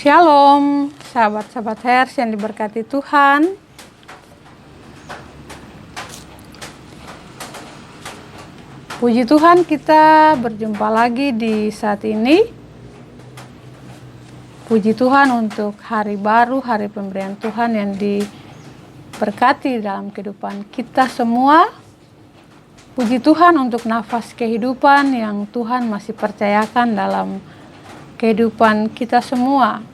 Shalom, sahabat-sahabat Hers yang diberkati Tuhan. Puji Tuhan, kita berjumpa lagi di saat ini. Puji Tuhan untuk hari baru, hari pemberian Tuhan yang diberkati dalam kehidupan kita semua. Puji Tuhan untuk nafas kehidupan yang Tuhan masih percayakan dalam kehidupan kita semua.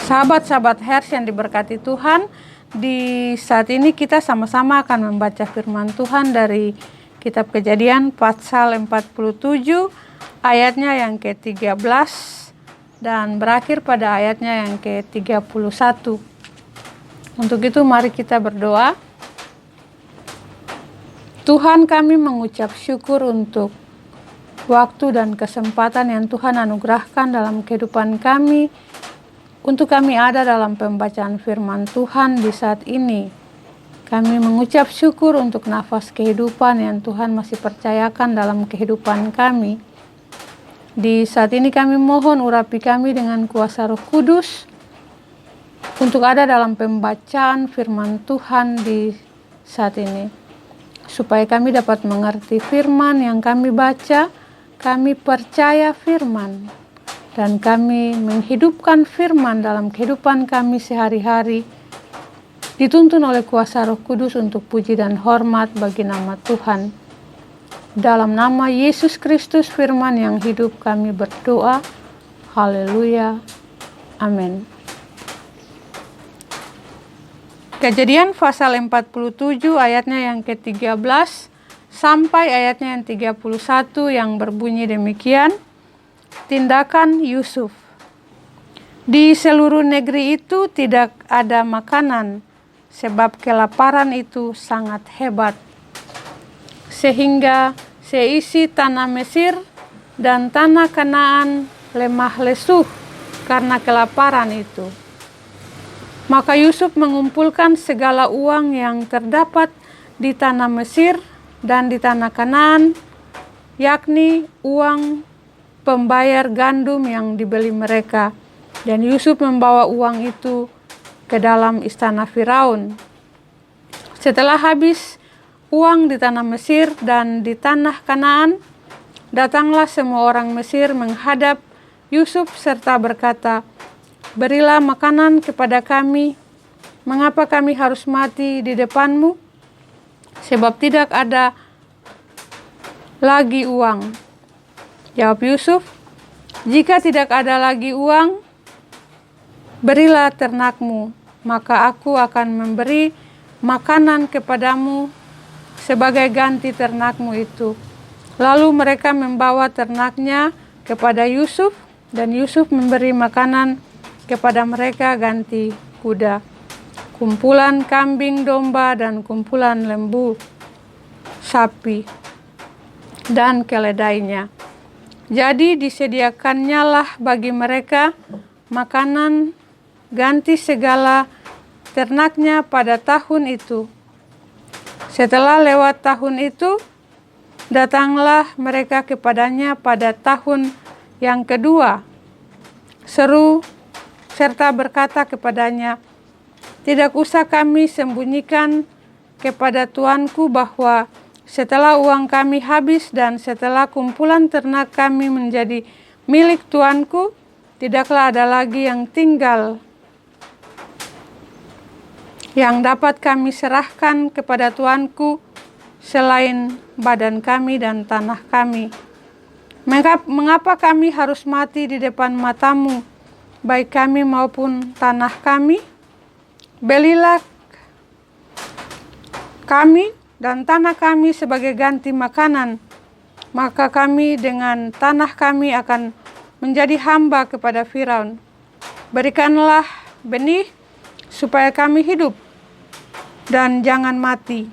Sahabat-sahabat Hers yang diberkati Tuhan, di saat ini kita sama-sama akan membaca firman Tuhan dari kitab Kejadian pasal 47 ayatnya yang ke-13 dan berakhir pada ayatnya yang ke-31. Untuk itu mari kita berdoa. Tuhan, kami mengucap syukur untuk waktu dan kesempatan yang Tuhan anugerahkan dalam kehidupan kami, untuk kami ada dalam pembacaan firman Tuhan di saat ini. Kami mengucap syukur untuk nafas kehidupan yang Tuhan masih percayakan dalam kehidupan kami. Di saat ini kami mohon urapi kami dengan kuasa Roh Kudus untuk ada dalam pembacaan firman Tuhan di saat ini. Supaya kami dapat mengerti firman yang kami baca, kami percaya firman, dan kami menghidupkan firman dalam kehidupan kami sehari-hari, dituntun oleh kuasa Roh Kudus untuk puji dan hormat bagi nama Tuhan. Dalam nama Yesus Kristus firman yang hidup kami berdoa. Haleluya. Amin. Kejadian pasal 47 ayatnya yang ke-13 sampai ayatnya yang 31 yang berbunyi demikian. Tindakan Yusuf. Di seluruh negeri itu tidak ada makanan, sebab kelaparan itu sangat hebat. Sehingga seisi tanah Mesir dan tanah Kanaan lemah lesu karena kelaparan itu. Maka Yusuf mengumpulkan segala uang yang terdapat di tanah Mesir dan di tanah Kanaan, yakni uang pembayar gandum yang dibeli mereka, dan Yusuf membawa uang itu ke dalam istana Firaun. Setelah habis uang di tanah Mesir dan di tanah Kanaan, datanglah semua orang Mesir menghadap Yusuf serta berkata, "Berilah makanan kepada kami, mengapa kami harus mati di depanmu? Sebab tidak ada lagi uang." Jawab Yusuf, "Jika tidak ada lagi uang, berilah ternakmu, maka aku akan memberi makanan kepadamu sebagai ganti ternakmu itu." Lalu mereka membawa ternaknya kepada Yusuf, dan Yusuf memberi makanan kepada mereka ganti kuda, kumpulan kambing domba dan kumpulan lembu sapi dan keledainya. Jadi disediakannya lah bagi mereka makanan ganti segala ternaknya pada tahun itu. Setelah lewat tahun itu, datanglah mereka kepadanya pada tahun yang kedua, seru serta berkata kepadanya, "Tidak usah kami sembunyikan kepada tuanku bahwa setelah uang kami habis dan setelah kumpulan ternak kami menjadi milik tuanku, tidaklah ada lagi yang tinggal yang dapat kami serahkan kepada tuanku selain badan kami dan tanah kami. Mengapa kami harus mati di depan matamu, baik kami maupun tanah kami? Belilah kami dan tanah kami sebagai ganti makanan, maka kami dengan tanah kami akan menjadi hamba kepada Firaun. Berikanlah benih supaya kami hidup dan jangan mati,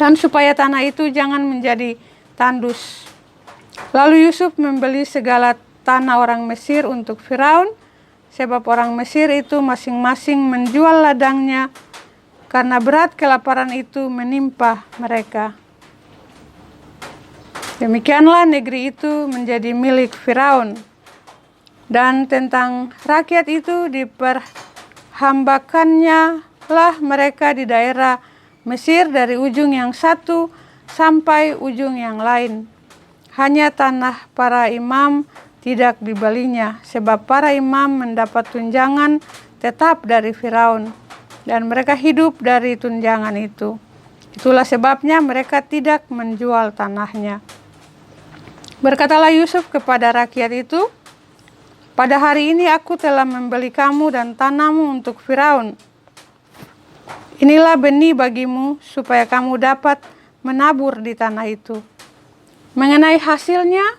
dan supaya tanah itu jangan menjadi tandus." Lalu Yusuf membeli segala tanah orang Mesir untuk Firaun, sebab orang Mesir itu masing-masing menjual ladangnya karena berat kelaparan itu menimpa mereka. Demikianlah negeri itu menjadi milik Firaun. Dan tentang rakyat itu diperhambakannya lah mereka di daerah Mesir dari ujung yang satu sampai ujung yang lain. Hanya tanah para imam tidak dibelinya, sebab para imam mendapat tunjangan tetap dari Firaun, dan mereka hidup dari tunjangan itu. Itulah sebabnya mereka tidak menjual tanahnya. Berkatalah Yusuf kepada rakyat itu, pada hari ini aku telah membeli kamu dan tanahmu untuk Firaun. Inilah benih bagimu supaya kamu dapat menabur di tanah itu. Mengenai hasilnya,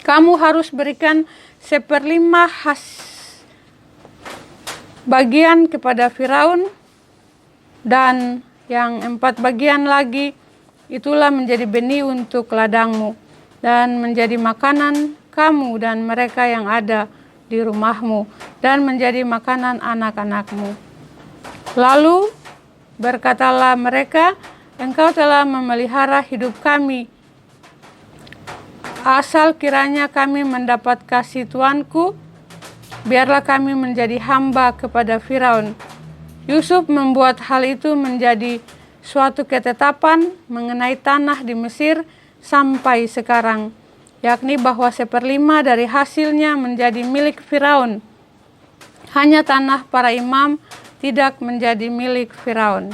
kamu harus berikan 1/5 bagian kepada Firaun, dan yang 4 bagian lagi itulah menjadi benih untuk ladangmu dan menjadi makanan kamu dan mereka yang ada di rumahmu dan menjadi makanan anak-anakmu. Lalu berkatalah mereka, engkau telah memelihara hidup kami. Asal kiranya kami mendapat kasih Tuanku, biarlah kami menjadi hamba kepada Firaun. Yusuf membuat hal itu menjadi suatu ketetapan mengenai tanah di Mesir sampai sekarang, yakni bahwa 1/5 dari hasilnya menjadi milik Firaun. Hanya tanah para imam tidak menjadi milik Firaun.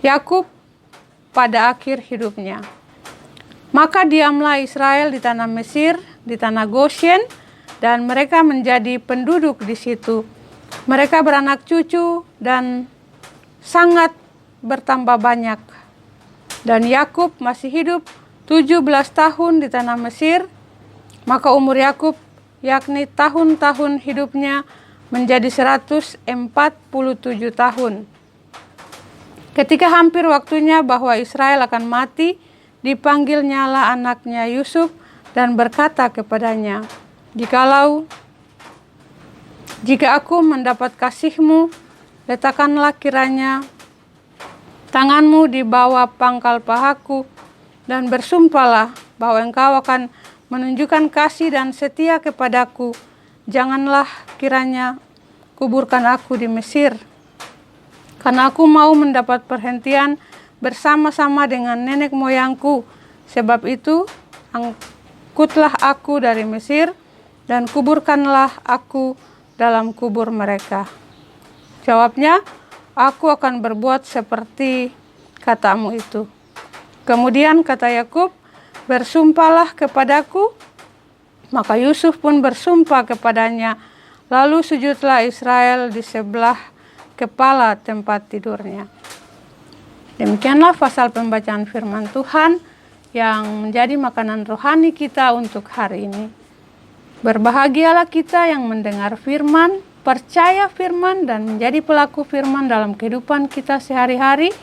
Yakub pada akhir hidupnya. Maka diamlah Israel di tanah Mesir, di tanah Goshen, dan mereka menjadi penduduk di situ. Mereka beranak cucu dan sangat bertambah banyak. Dan Yakub masih hidup 17 tahun di tanah Mesir. Maka umur Yakub, yakni tahun-tahun hidupnya, menjadi 147 tahun. Ketika hampir waktunya bahwa Israel akan mati, dipanggilnyalah anaknya Yusuf dan berkata kepadanya, jika aku mendapat kasihmu, letakkanlah kiranya tanganmu di bawah pangkal pahaku dan bersumpahlah bahwa engkau akan menunjukkan kasih dan setia kepadaku. Janganlah kiranya kuburkan aku di Mesir, karena aku mau mendapat perhentian bersama-sama dengan nenek moyangku. Sebab itu, angkutlah aku dari Mesir dan kuburkanlah aku dalam kubur mereka. Jawabnya, aku akan berbuat seperti katamu itu. Kemudian kata Yakub, bersumpahlah kepadaku. Maka Yusuf pun bersumpah kepadanya. Lalu sujudlah Israel di sebelah kepala tempat tidurnya. Demikianlah pasal pembacaan firman Tuhan yang menjadi makanan rohani kita untuk hari ini. Berbahagialah kita yang mendengar firman, percaya firman, dan menjadi pelaku firman dalam kehidupan kita sehari-hari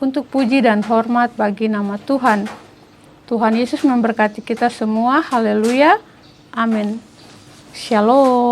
untuk puji dan hormat bagi nama Tuhan. Tuhan Yesus memberkati kita semua. Haleluya. Amin. Shalom.